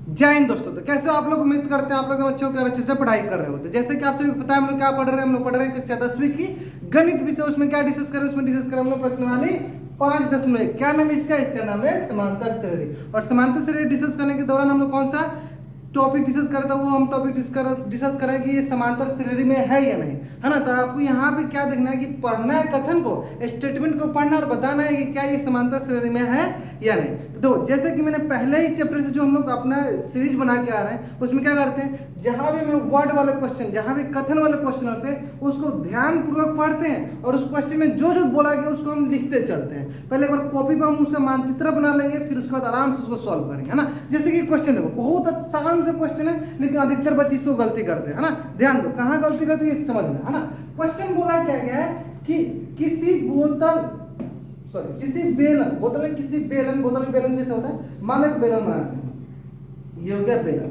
जय हिंद दोस्तों। तो कैसे हो आप लोग? उम्मीद करते हैं आप लोग अच्छे होकर अच्छे से पढ़ाई कर रहे होते हैं। जैसे कि आप सभी को पता है हम लोग क्या पढ़ रहे हैं, हम लोग पढ़ रहे हैं कक्षा 10वीं की गणित विषय। उसमें क्या डिस्कस करें? उसमें डिस्कस करें हम लोग प्रश्नावली 5.1। क्या नाम है इसका? इसका नाम है समांतर श्रेणी। और समांतर श्रेणी डिस्कस करने के दौरान हम लोग कौन सा टॉपिक डिस्कस कर रहे थे? वो हम टॉपिक डिस्कस करें कि ये समांतर श्रेणी में है या नहीं, है ना। तो आपको यहाँ पे क्या देखना है कि पढ़ना है, कथन को, स्टेटमेंट को पढ़ना और बताना है कि क्या ये समांतर श्रेणी में है या नहीं। तो देखो, जैसे कि मैंने पहले ही चैप्टर से जो हम लोग अपना सीरीज बना के आ रहे हैं उसमें क्या करते हैं, जहां भी हमें वर्ड वाले क्वेश्चन, जहां भी कथन वाले क्वेश्चन होते हैं उसको ध्यानपूर्वक पढ़ते हैं और उस क्वेश्चन में जो जो बोला गया उसको हम लिखते चलते हैं। पहले एक बार कॉपी पर हम उसका मानचित्र बना लेंगे, फिर उसके बाद आराम से उसको सॉल्व करेंगे, है ना। जैसे कि क्वेश्चन देखो, बहुत आसान से क्वेश्चन है लेकिन अधिकतर बच्चे इसको गलती करते हैं, है ना। ध्यान दो, कहाँ गलती करते हैं ये समझना, है ना। क्वेश्चन बोला क्या गया है कि किसी बेलन, बोतल में किसी बेलन, बोतल में बेलन जैसे होता है, मान एक बेलन बनाते हैं, ये हो गया बेलन,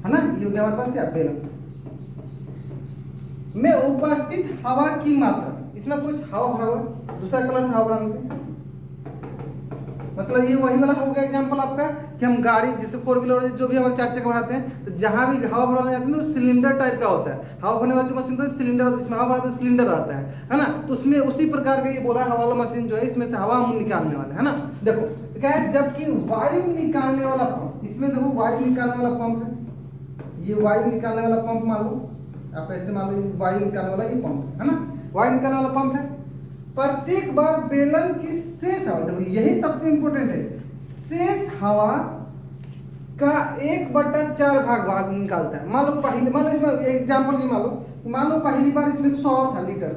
है ना। ये हो गया हमारे पास क्या? बेलन में उपस्थित हवा की मात्रा, इसमें कुछ हवा भरा हुआ है, दूसरा कलर से हवा भरा लेते हैं। मतलब ये वही वाला हो गया एग्जांपल आपका कि हम गाड़ी जैसे 4 व्हीलर जो भी हमारे 4 चक्का बढ़ाते हैं, तो जहां भी हवा भराने जाते हैं तो सिलेंडर टाइप का होता है। हवा भरने वाली जो मशीन तो सिलेंडर होता है, इसमें हवा भरा तो सिलेंडर आता है ना। तो उसमें उसी प्रकार का ये बोला हवा वाला मशीन जो है, इसमें से हवा हम निकालने वाला है ना। देखो तो क्या है, जबकि वायु निकालने वाला पंप, इसमें देखो वायु निकालने वाला पंप है, ये वायु निकालने वाला पंप मान लो, आप ऐसे मान लो वायु निकालने वाला ये पंप है ना, वायु निकालने वाला पंप है। प्रत्येक बार बेलन की शेष हवा, देखो यही सबसे इंपॉर्टेंट है, शेष हवा का 1/4 भाग निकालता है। मान लो इसमें एग्जांपल की मान लो पहली बार इसमें 100 लीटर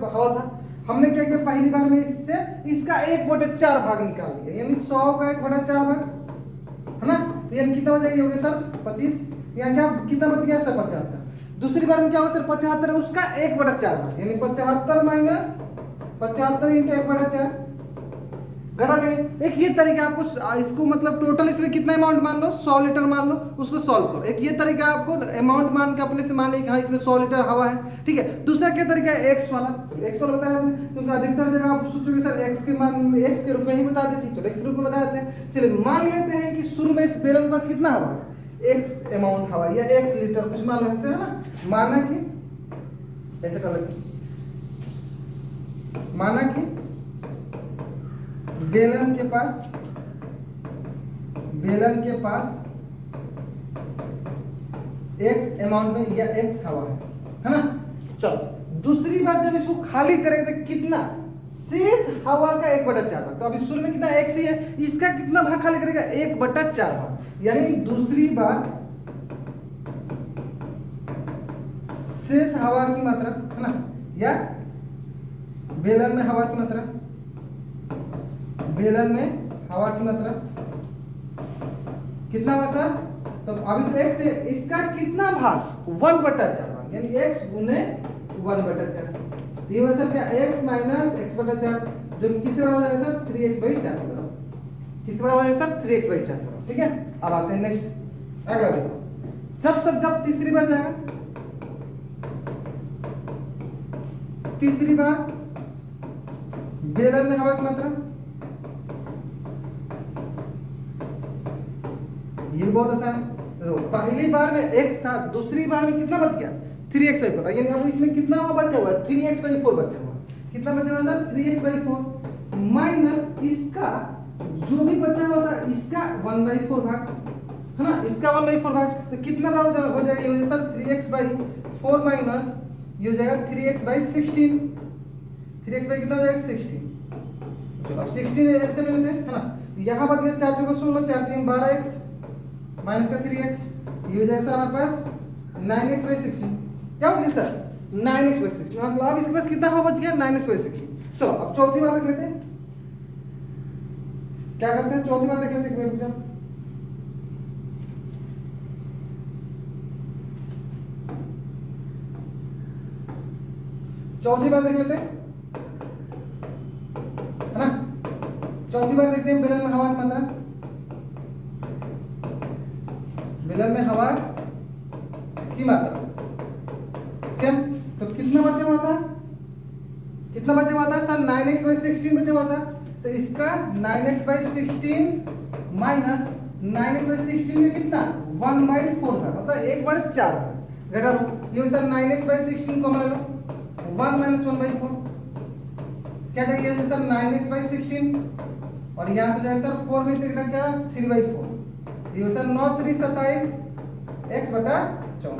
हवा था। हमने क्या किया, पहली बार में इससे इसका 1/4 भाग निकाल लिया, यानी 100 का 1/4 भाग, है ना। यानी कितना हो जाएगा? सर 25, यहाँ क्या कितना बच गया सर? 75। दूसरी बार में क्या होगा सर? 75 है, उसका 1/4 भाग, यानी 75 माइनस 75 इंटू 1/4 घटा देंगे। एक ये तरीका आपको इसको मतलब टोटल इसमें कितना अमाउंट मान लो, 100 लीटर मान लो, उसको सॉल्व करो। एक ये तरीका आपको अमाउंट मान के अपने से मान ली कि हाँ इसमें 100 लीटर हवा है, ठीक है। दूसरा क्या तरीका है? एक्स वाला बताया था, क्योंकि अधिकतर जगह आप सोचोगे सर एक्स के मान एक्स के रूप में ही बता देते, तो एक्स के रूप में बता देते हैं। चलिए मान लेते हैं कि शुरू में इस बेलन के पास कितना हवा है? एक्स अमाउंट हवा या एक्स लीटर कुछ मान लो ऐसे, है ना। माना कि ऐसे कर लेते हैं, माना कि बेलन के पास x अमाउंट में या x हवा है ना। चलो दूसरी बार जब इसको खाली करेंगे तो कितना? शेष हवा का 1/4 भाग। तो अभी शुरू में कितना x ही है, इसका कितना भाग खाली करेगा? 1/4 भाग। यानी दूसरी बार शेष हवा की मात्रा, है ना, या बेलन में हवा की मात्रा, बेलन में हवा की मात्रा कितना हुआ सर? तो अभी तो x है, इसका कितना भाग? 1/4 भाग, यानी x गुने 1/4। ये हुआ सर क्या? x माइनस x/4, जो कि किससे बड़ा हो जाएगा सर? 3x/4 के बराबर। किससे बड़ा हो जाएगा सर? 3x/4 के बराबर, ठीक है। अब आते हैं नेक्स्ट, अगला देखो। सब जब तीसरी बार जाएगा, तीसरी बार बेलन में हवा की मात्रा, ये बहुत आसान है। तो पहली बार में x था, दूसरी बार में कितना बच गया? 3x/4, यानी अब इसमें कितना हुआ? बचा हुआ 3x/4 बचा हुआ। कितना बचा हुआ सर? 3x/4 माइनस इसका जो भी बचा हुआ था इसका 1/4 भाग, है ना, इसका 1/4 भाग। तो कितना बराबर हो जाएगा? ये सर 3x/4 माइनस ये हो जाएगा 3x/16। 3x कितना हो जाएगा? 16। चलो अब 16 ऐसे ले लेते हैं, है ना। यहाँ बच गया 4 चौका 16, 4 3 12x माइनस का 3x, ये हो जाएगा सर हमारे पास 9x/16। क्या बच गया सर? 9x/16। मतलब अब इसके पास कितना हवा बच गया? 9x/16। चलो अब चौथी बार देख लेते हैं, क्या करते हैं? चौथी बार देख लेते हैं, रुक जाओ। चौथी बार देख लेते हैं, है ना। चौथी बार देखते हैं बेलन में हवा की मात्रा, बेलन में हवा की मात्रा सेम। तो कितना बचा हुआ था? कितना बचा हुआ था सर? 9x/16 बचा हुआ था। तो इसका 9x/16 माइनस 9x/16 में कितना 1/4 था, मतलब 1/4 घटा दो। ये सर 9x/16 कॉमन ले लो, 1 - 1/4 क्या जाएगा सर 9x/16, और यहाँ से जाएगा सर 4 में से घटा क्या 3/4, ये सर 9 - 3 = 27 x/64।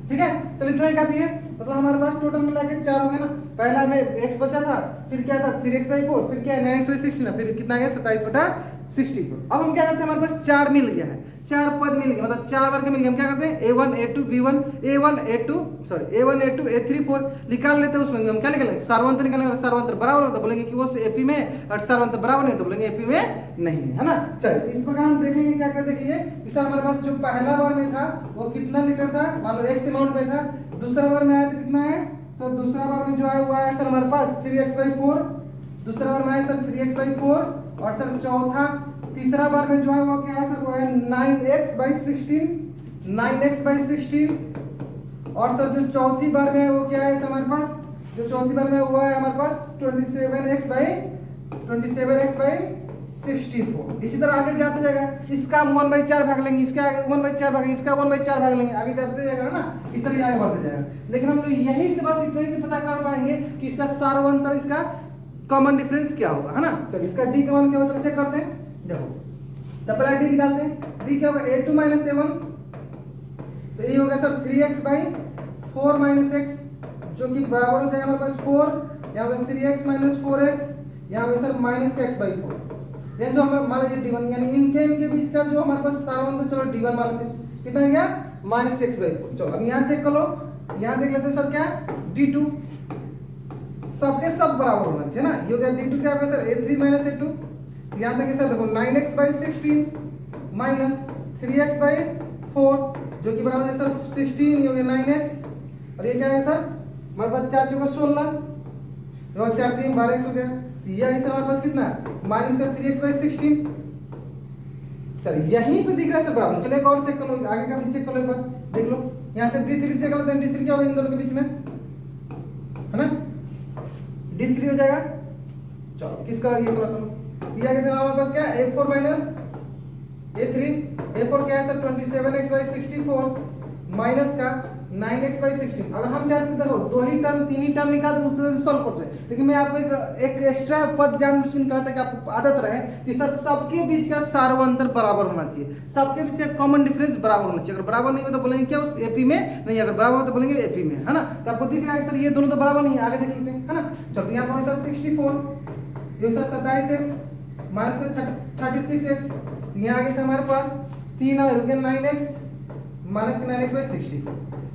ठीक है, तो इतना ही काफी है। तो हमारे पास टोटल मिला के 4 हो गया ना। पहला में x बचा था, फिर क्या था 3x/4, फिर क्या 9x/16, फिर कितना आ गया 27/64। अब हम क्या करते हैं, हमारे पास 4 मिल गया है, 4 पद मिल गया, मतलब 4 वर्ग मिल गया। हम क्या करते हैं a1 a2 b1 a1 a2 a3 4 निकाल लेते हैं। उसमें हम क्या निकालेंगे, सार्वंतर निकालेंगे। सार्वंतर बराबर होता तो बोलेंगे कि वो एपी में, और सार्वंतर बराबर नहीं तो बोलेंगे एपी में नहीं है ना। चलिए इस प्रकार हम देखेंगे क्या क्या देख लिए कि सर हमारे पास जो पहला बार में था वो कितना लीटर था, मान लो x अमाउंट में था। दूसरा बार में आया तो कितना है सर, दूसरा बार में जो आया हुआ है सर हमारे पास 3x/4, दूसरा बार में आया सर 3x/4, और सर चौथा तीसरा बार में जो है वो क्या है सर, वो है 9x/16, 9x/16, और सर जो चौथी बार में है वो क्या है हमारे पास, जो चौथी बार में हुआ है हमारे पास 27x/64। इसी तरह आगे जाते जाएगा, इसका हम 1/4 भाग लेंगे, इसका 1/4 भाग लेंगे, इसका 1/4 भाग लेंगे, आगे जाते जाएगा ना, इस तरह आगे बढ़ते जाएगा। लेकिन हम लोग यहीं से बस इतना ही से पता कर पाएंगे कि इसका सार्वंतर, इसका कॉमन डिफरेंस क्या होगा, है ना। चलिए इसका डी कॉमन क्या होगा चेक करते हैं। देखो तो पहला डी निकालते हैं। डी क्या होगा a2 - a1, तो ये होगा सर 3x/4 - x, जो कि बराबर हो जाएगा हमारे पास 4, यहाँ होगा 3x - 4x, यहाँ होगा सर -x/4। ये जो हमारा मान लीजिए d1, यानी इनके बीच का जो हमारे पास सार्वंतर, चलो d1 मान लेते हैं, कितना गया -x/4। चलो अब यहाँ चेक कर लो, यहाँ देख लेते हैं सर क्या d2, सबके सब बराबर होना चाहिए ना। ये हो गया d2 क्या होगा सर a3 - a2, यहाँ से कैसे देखो 9x/16 माइनस 3x/4, जो कि बराबर है सर 16, ये हो गया 9x, और ये क्या है सर हमारे पास 4 × 16, और 4 × 3 12x हो गया। ये है हमारे पास कितना माइनस का 3x/16। चलिए यहीं पे दिख रहा है सर बराबर। चलिए एक और चेक कर लो, आगे का भी चेक कर लो, एक बार देख लो। यहाँ से d3 चेक कर लेते हैं, d3 क्या होगा इन दोनों के बीच में, है ना, d3 हो जाएगा। चलो किसका ये कलर करो, ये आगे हमारे पास क्या है a4 - a3, a4 क्या है सर 27x/64 माइनस का 9x/16। अगर हम चाहते तो देखो 2 ही टर्म 3 ही टर्म निकाल दो तो सॉल्व करते हैं, लेकिन मैं आपको एक एक्स्ट्रा पद जानबूझ के निकाला ताकि आपको आदत रहे कि सर सबके बीच का सार्वंतर बराबर होना चाहिए, सबके बीच का कॉमन डिफरेंस बराबर होना चाहिए। अगर बराबर नहीं हो तो बोलेंगे क्या उस एपी में नहीं, अगर बराबर हो तो बोलेंगे एपी में, है ना। तो आपको दिख रहा है सर ये दोनों तो बराबर नहीं है, आगे देख लेते हैं, है ना। चलो यहाँ पर सर 64, ये सर 27x माइनस का 36x, यहाँ आगे से हमारे पास 3 आ गया 9x माइनस का 9x/60।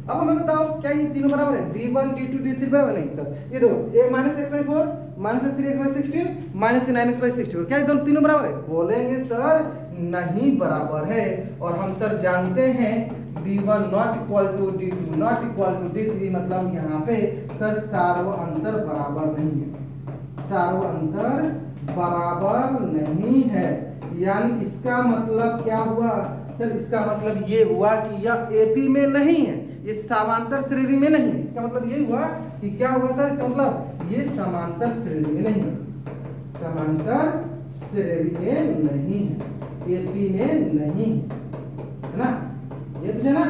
अब हमें बताओ क्या ये तीनों बराबर है, d1 d2 d3 बराबर नहीं सर। ये देखो a -x/4 minus 3x/16 minus के 9x/64, क्या ये दोनों तीनों बराबर है, बोलेंगे सर नहीं बराबर है। और हम सर जानते हैं d1 not equal to d2 not equal to d3, मतलब यहाँ पे सर सार्वंतर बराबर नहीं है, सार्वंतर बराबर नहीं है। यानी इसका मतलब क्या हुआ सर, इसका मतलब ये हुआ कि यह एपी में नहीं है, ये समांतर श्रेणी में नहीं है। इसका मतलब ये हुआ कि क्या हुआ सर, इसका मतलब ये समांतर श्रेणी में नहीं है, समांतर श्रेणी में नहीं है, एपी में नहीं है ना। ये पूछा ना,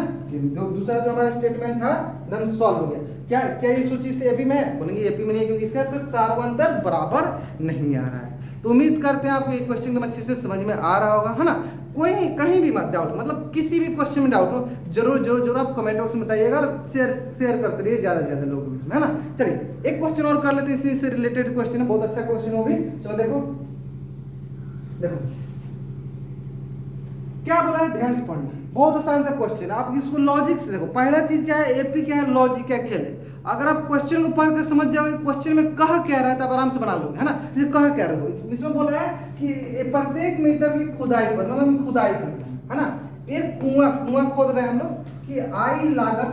दूसरा जो हमारा स्टेटमेंट था एकदम सॉल्व हो गया। क्या क्या ये सूची से एपी में है, बोलेंगे एपी में नहीं है, क्योंकि इसका सर सार्वंतर बराबर नहीं आ रहा है। तो उम्मीद करते हैं आपको ये क्वेश्चन एकदम अच्छे से समझ में आ रहा होगा, है ना। कोई कहीं भी मत डाउट, मतलब किसी भी क्वेश्चन में डाउट हो जरूर जरूर जरूर आप कमेंट बॉक्स में बताइएगा, और शेयर करते रहिए ज़्यादा से ज़्यादा लोगों के बीच में, है ना। चलिए एक क्वेश्चन और कर लेते हैं, इसी से रिलेटेड क्वेश्चन है, बहुत अच्छा क्वेश्चन होगी। चलो देखो देखो क्या बोला है, ध्यान से पढ़ना, बहुत आसान सा क्वेश्चन। आप इसको लॉजिक से देखो, पहला चीज क्या है, एपी क्या है, लॉजिक क्या खेल है। अगर आप क्वेश्चन को पढ़ कर समझ जाओगे क्वेश्चन में कह क्या रहा है, तब आराम से बना लोगे, है ना। जैसे कह क्या रहा है, इसमें बोला है कि प्रत्येक मीटर की खुदाई पर, मतलब खुदाई करना है ना, एक कुआं खोद रहे हैं हम लोग कि आई लागत,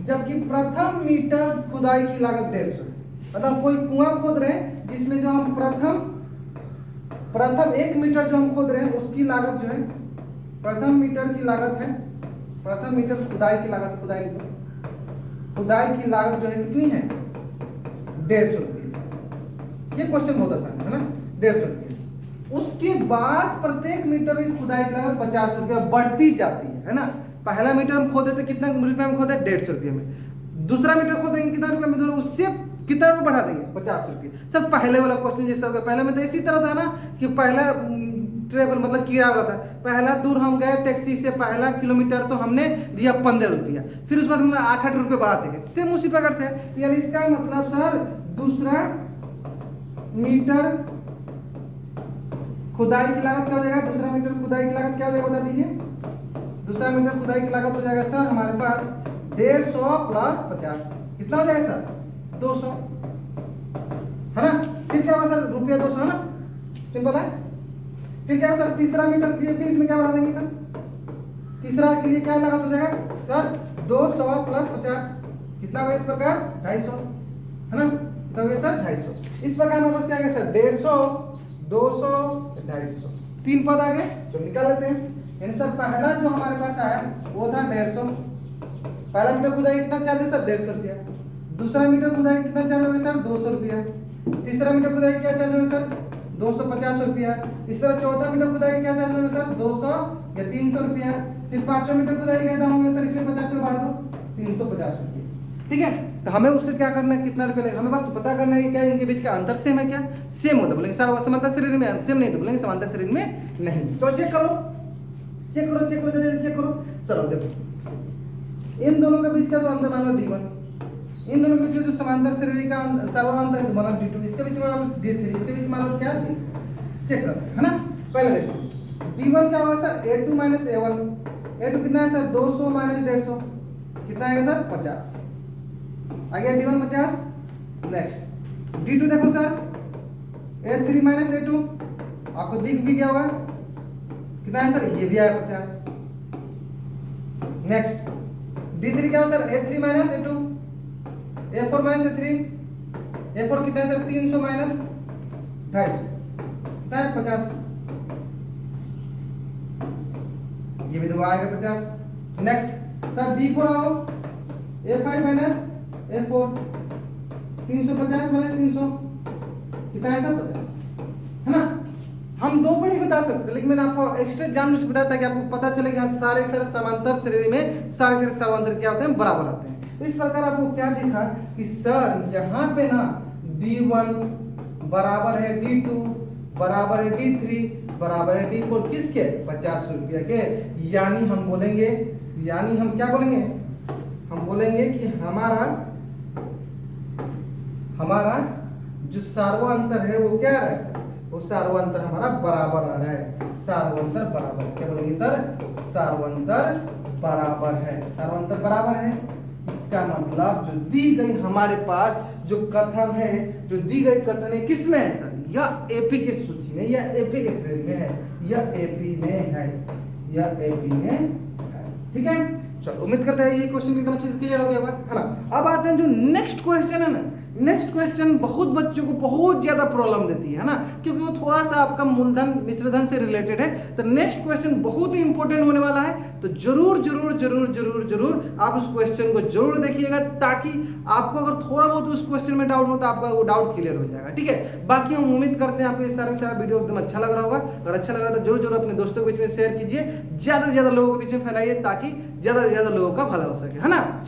जबकि प्रथम मीटर खुदाई की लागत 150 है। मतलब कोई कुआं खोद रहे हैं जिसमें जो हम प्रथम 1 मीटर जो हम खोद रहे हैं उसकी लागत जो है, प्रथम मीटर की लागत है, प्रथम मीटर खुदाई की लागत, खुदाई की लागत जो है कितनी है 150 रुपये। ये क्वेश्चन बहुत आसान है ना, 150 रुपये। उसके बाद प्रत्येक मीटर की खुदाई की लागत 50 रुपया बढ़ती जाती है ना। पहला मीटर हम खोदे थे कितना रुपये में खोदे, 150 रुपये में। दूसरा मीटर खोदेंगे कितना रुपये में, उससे कितना रुपये बढ़ा देंगे, 50 रुपये। सर पहले वाला क्वेश्चन जैसा हो गया, पहले में तो इसी तरह था ना कि पहला ट्रेवल मतलब किराया वाला था। पहला दूर हम गए टैक्सी से, पहला किलोमीटर तो हमने दिया 15 रुपया, फिर उसके बाद हमने 8 रुपये बढ़ाते गए, सेम उसी प्रकार से। यानी इसका मतलब सर दूसरा मीटर खुदाई की लागत क्या हो जाएगा, दूसरा मीटर खुदाई की लागत क्या हो जाएगा बता दीजिए। दूसरा मीटर खुदाई की लागत हो जाएगा सर हमारे पास 150 प्लस 50, कितना हो जाएगा सर, 200 है ना। फिर क्या होगा सर, रुपया 200 है ना, सिंपल है। फिर क्या होगा सर, तीसरा मीटर के लिए फिर इसमें क्या बढ़ा देंगे सर, तीसरा के लिए क्या लागत हो जाएगा सर 200 प्लस 50, कितना होगा इस प्रकार 250 है ना, कितना होगा सर 250। इस प्रकार हमारे पास क्या आएगा सर 150, 200, 250, 3 पद आ गए जो निकाल लेते हैं। यानी सर पहला जो हमारे पास आया वो था 150, पहला मीटर खुदाई कितना चार्ज है सर 150 रुपया। दूसरा मीटर खुदाई कितना चार्ज होगा सर 200 रुपया। तीसरा मीटर खुदाई क्या चार्ज होगा सर 250 रुपया। इस तरह चौथा मीटर खुदाई क्या चार्ज होगा सर 200 या 300 रुपया। फिर पांचवा मीटर खुदाई क्या दाम होगा सर, इसमें 50 रुपये बढ़ा दो 350 रुपये, ठीक है। तो हमें उससे क्या करना है, कितना रुपये लगेगा, हमें बस पता करना है कि क्या इनके बीच का अंतर सेम है क्या, सेम हो तो बोलेंगे सर समांतर श्रेणी में, सेम नहीं तो बोलेंगे समांतर श्रेणी में नहीं। चलो चेक करो, चेक करो, चेक करो, चेक करो। चलो देखो इन दोनों के बीच का जो अंतर मान लो D1, इन दोनों के बीच जो समांतर श्रेणी का सर्वांतर है मान लो D2, इसके बीच मान लो D3, इसके बीच मान लो क्या D। चेक करो है ना। पहले देखो D1 क्या होगा sir A2 minus A1, A2 कितना है सर 200 माइनस 150, कितना आएगा सर 50, आ गया D1 50। नेक्स्ट D2 देखो सर A3 माइनस A2, आपको दिख भी गया होगा कितना है सर, ये भी आया 50। नेक्स्ट D3 क्या हो sir A3 minus A2, A4 minus A3, A4 कितना है सर 300 माइनस 250, कितना है 50, ये भी दो आएगा 50। नेक्स्ट सर B4 आओ, A5 माइनस A4, 350 माइनस 300, कितना है सर 50, है ना। हम दो पे ही बता सकते, लेकिन मैंने आपको एक्स्ट्रा जानबूझ के बताया कि आपको पता चले कि हाँ सारे समांतर श्रेणी में सारे समांतर क्या होते हैं, बराबर आते हैं। तो इस प्रकार आपको क्या दिखा कि सर यहाँ पे ना D1 बराबर है D2 बराबर है D3 बराबर है D4 किसके 50 रुपया के। यानी हम बोलेंगे, यानी हम क्या बोलेंगे, हम बोलेंगे कि हमारा जो सार्वंतर है वो क्या है सर, वो सार्वंतर हमारा बराबर आ रहा है, सार्वंतर बराबर, क्या बोलेंगे सर सार्वंतर बराबर है, सार्वंतर बराबर है। इसका मतलब जो दी गई हमारे पास जो कथन है, जो दी गई कथन है किस में है सर, या एपी के सूची में, या एपी के श्रेणी में है, या एपी में है, या एपी में है, ठीक है। चलो उम्मीद करते हैं ये क्वेश्चन एकदम अच्छे से क्लियर हो गया होगा, है ना। अब आते हैं जो नेक्स्ट क्वेश्चन है ना, नेक्स्ट क्वेश्चन बहुत बच्चों को बहुत ज्यादा प्रॉब्लम देती है ना, क्योंकि वो थोड़ा सा आपका मूलधन मिश्रधन से रिलेटेड है। तो नेक्स्ट क्वेश्चन बहुत ही इंपॉर्टेंट होने वाला है, तो जरूर जरूर जरूर जरूर जरूर आप उस क्वेश्चन को जरूर देखिएगा, ताकि आपको अगर थोड़ा बहुत उस क्वेश्चन में डाउट हो तो आपका वो डाउट क्लियर हो जाएगा, ठीक है। बाकी हम उम्मीद करते हैं आपको ये सारा वीडियो एकदम अच्छा लग रहा होगा। अगर अच्छा लग रहा है तो जरूर जरूर अपने दोस्तों के बीच में शेयर कीजिए, ज्यादा से ज्यादा लोगों के बीच में फैलाइए, ताकि ज्यादा से ज्यादा लोगों का भला हो सके, है ना।